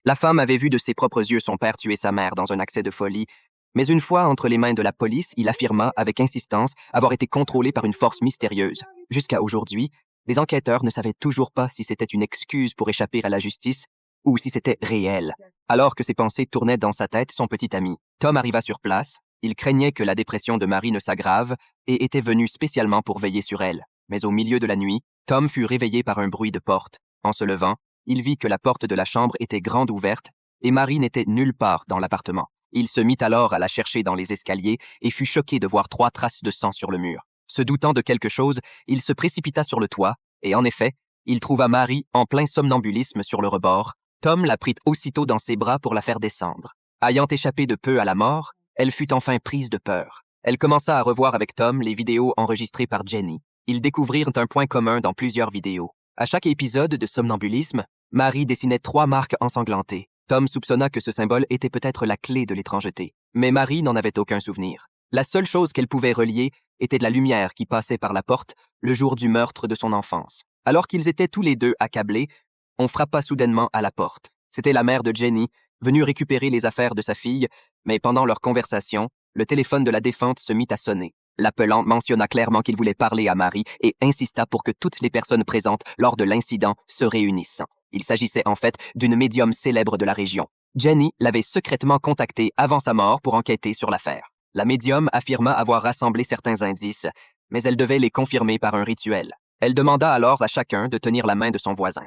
La femme avait vu de ses propres yeux son père tuer sa mère dans un accès de folie, mais une fois entre les mains de la police, il affirma avec insistance avoir été contrôlé par une force mystérieuse. Jusqu'à aujourd'hui, les enquêteurs ne savaient toujours pas si c'était une excuse pour échapper à la justice ou si c'était réel. Alors que ses pensées tournaient dans sa tête, son petit ami, Tom arriva sur place. Il craignait que la dépression de Marie ne s'aggrave et était venu spécialement pour veiller sur elle. Mais au milieu de la nuit, Tom fut réveillé par un bruit de porte. En se levant, il vit que la porte de la chambre était grande ouverte et Marie n'était nulle part dans l'appartement. Il se mit alors à la chercher dans les escaliers et fut choqué de voir 3 traces de sang sur le mur. Se doutant de quelque chose, il se précipita sur le toit et en effet, il trouva Marie en plein somnambulisme sur le rebord. Tom la prit aussitôt dans ses bras pour la faire descendre. Ayant échappé de peu à la mort, elle fut enfin prise de peur. Elle commença à revoir avec Tom les vidéos enregistrées par Jenny. Ils découvrirent un point commun dans plusieurs vidéos. À chaque épisode de somnambulisme, Marie dessinait 3 marques ensanglantées. Tom soupçonna que ce symbole était peut-être la clé de l'étrangeté. Mais Marie n'en avait aucun souvenir. La seule chose qu'elle pouvait relier était de la lumière qui passait par la porte le jour du meurtre de son enfance. Alors qu'ils étaient tous les deux accablés, on frappa soudainement à la porte. C'était la mère de Jenny, venue récupérer les affaires de sa fille, mais pendant leur conversation, le téléphone de la défunte se mit à sonner. L'appelant mentionna clairement qu'il voulait parler à Marie et insista pour que toutes les personnes présentes lors de l'incident se réunissent. Il s'agissait en fait d'une médium célèbre de la région. Jenny l'avait secrètement contactée avant sa mort pour enquêter sur l'affaire. La médium affirma avoir rassemblé certains indices, mais elle devait les confirmer par un rituel. Elle demanda alors à chacun de tenir la main de son voisin.